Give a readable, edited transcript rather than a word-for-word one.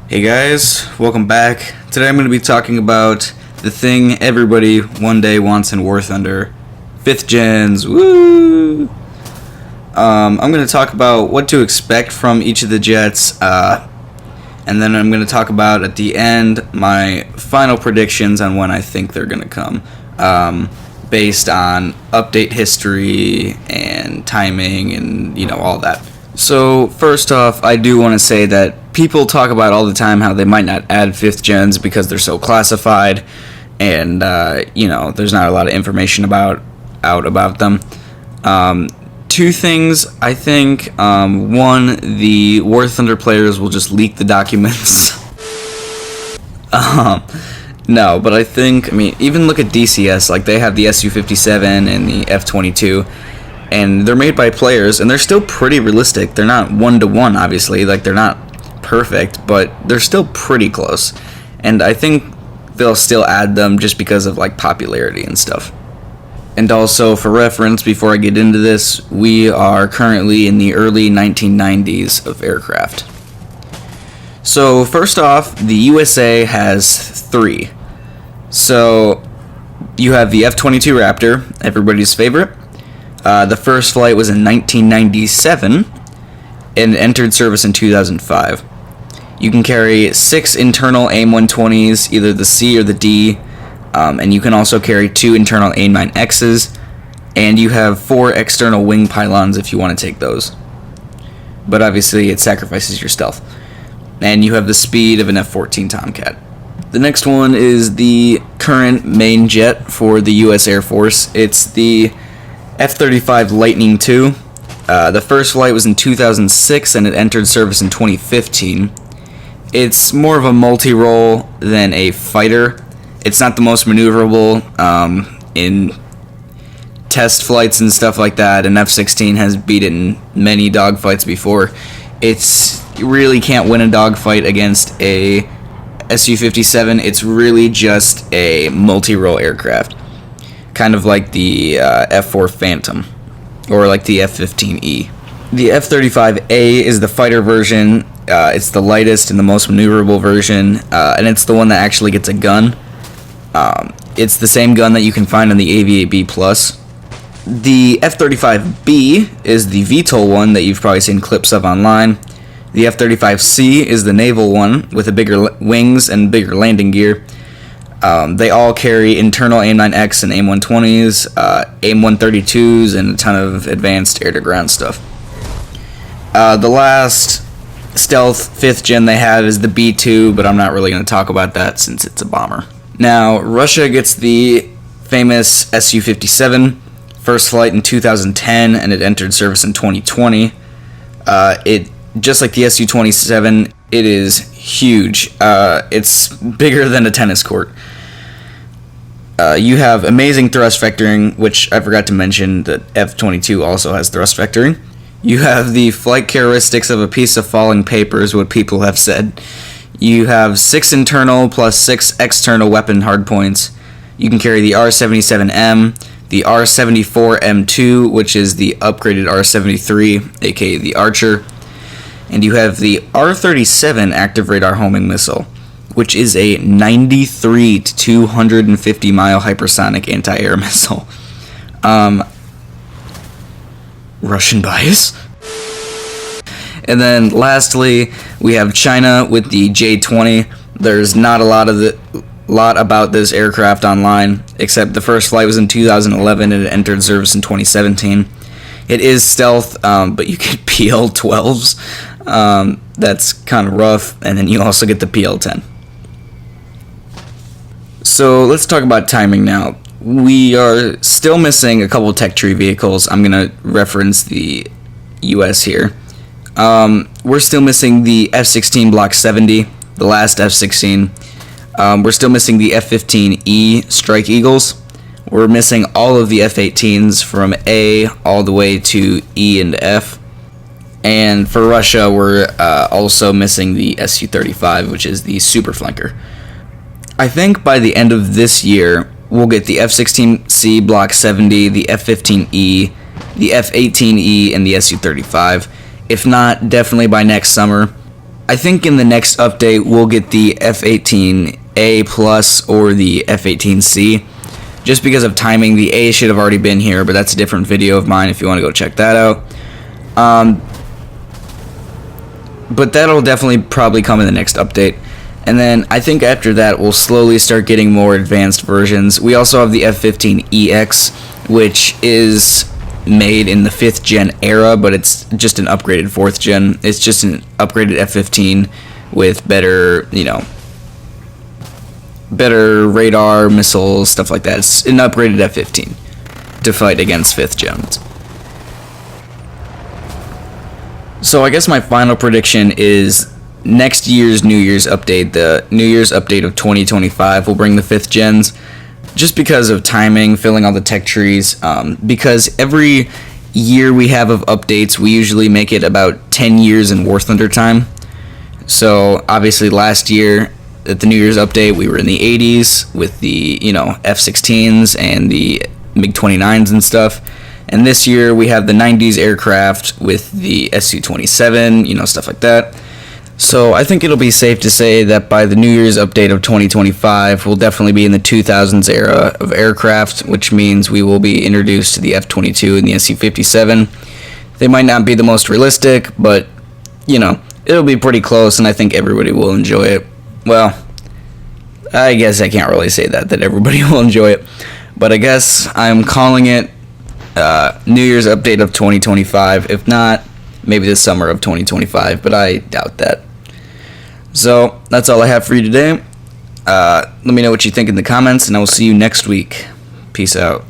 Hey guys, welcome back. Today I'm going to be talking about the thing everybody one day wants in War Thunder, 5th gens. Woo! I'm going to talk about what to expect from each of the jets, and then I'm going to talk about at the end my final predictions on when I think they're going to come, based on update history and timing and all that. So first off, I do want to say that people talk about all the time how they might not add 5th gens because they're so classified, and there's not a lot of information out about them. Two things, I think. One, the War Thunder players will just leak the documents. No, but I mean, even look at DCS, like they have the Su-57 and the F-22, and they're made by players, and they're still pretty realistic. They're not one-to-one, obviously, like they're not perfect, but they're still pretty close, and I think they'll still add them just because of like popularity and stuff. And also, for reference, before I get into this, we are currently in the early 1990s of aircraft. So first off, the USA has 3. So you have the F-22 Raptor, everybody's favorite. The first flight was in 1997 and entered service in 2005. You can carry 6 internal AIM-120s, either the C or the D, and you can also carry 2 internal AIM-9Xs, and you have 4 external wing pylons if you want to take those. But obviously it sacrifices your stealth. And you have the speed of an F-14 Tomcat. The next one is the current main jet for the U.S. Air Force. It's the F-35 Lightning II. The first flight was in 2006 and it entered service in 2015. It's more of a multi-role than a fighter. It's not the most maneuverable in test flights and stuff like that, and F-16 has beat it in many dogfights before. You really can't win a dogfight against a Su-57. It's really just a multi-role aircraft. Kind of like the F-4 Phantom, or like the F-15E. The F-35A is the fighter version. It's the lightest and the most maneuverable version, and it's the one that actually gets a gun. It's the same gun that you can find on the AV-8B+. The F-35B is the VTOL one that you've probably seen clips of online. The F-35C is the naval one with the bigger wings and bigger landing gear. They all carry internal AIM-9X and AIM-120s, AIM-132s, and a ton of advanced air-to-ground stuff. The last stealth 5th gen they have is the B-2, but I'm not really going to talk about that since it's a bomber. Now, Russia gets the famous Su-57, first flight in 2010, and it entered service in 2020. Just like the Su-27, it is huge. It's bigger than a tennis court. You have amazing thrust vectoring, which I forgot to mention that F-22 also has thrust vectoring. You have the flight characteristics of a piece of falling paper, is what people have said. You have 6 internal plus 6 external weapon hardpoints. You can carry the R-77M, the R-74M2, which is the upgraded R-73, aka the Archer, and you have the R-37 active radar homing missile, which is a 93 to 250 mile hypersonic anti-air missile. Russian bias. And then lastly, we have China with the J-20. There's not a lot about this aircraft online, except the first flight was in 2011 and it entered service in 2017. It is stealth, but you get PL-12s. That's kind of rough, and then you also get the PL-10. So let's talk about timing now. We are still missing a couple of tech tree vehicles. I'm going to reference the US here. We're still missing the F-16 Block 70, the last F-16. We're still missing the F-15E Strike Eagles. We're missing all of the F-18s from A all the way to E and F. And for Russia, we're also missing the Su-35, which is the Super Flanker. I think by the end of this year, we'll get the F-16C Block 70, the F-15E, the F-18E, and the Su-35. If not, definitely by next summer. I think in the next update we'll get the F18A Plus or the F18C. Just because of timing, the A should have already been here, but that's a different video of mine if you want to go check that out. But that'll definitely probably come in the next update. And then I think after that we'll slowly start getting more advanced versions. We also have the F15EX, which is made in the 5th gen era, but it's just an upgraded 4th gen. It's just an upgraded F15 with better, better radar, missiles, stuff like that. It's an upgraded F15 to fight against 5th gens. So I guess my final prediction is next year's New Year's update, the New Year's update of 2025 will bring the 5th gens, just because of timing, filling all the tech trees, because every year we have of updates, we usually make it about 10 years in War Thunder time. So obviously last year at the New Year's update, we were in the 80s with the, F-16s and the MiG-29s and stuff. And this year we have the 90s aircraft with the Su-27, stuff like that. So I think it'll be safe to say that by the New Year's update of 2025, we'll definitely be in the 2000s era of aircraft, which means we will be introduced to the F-22 and the Su-57. They might not be the most realistic, but, it'll be pretty close, and I think everybody will enjoy it. Well, I guess I can't really say that everybody will enjoy it, but I guess I'm calling it New Year's update of 2025. If not, maybe the summer of 2025, but I doubt that. So that's all I have for you today. Let me know what you think in the comments, and I will see you next week. Peace out.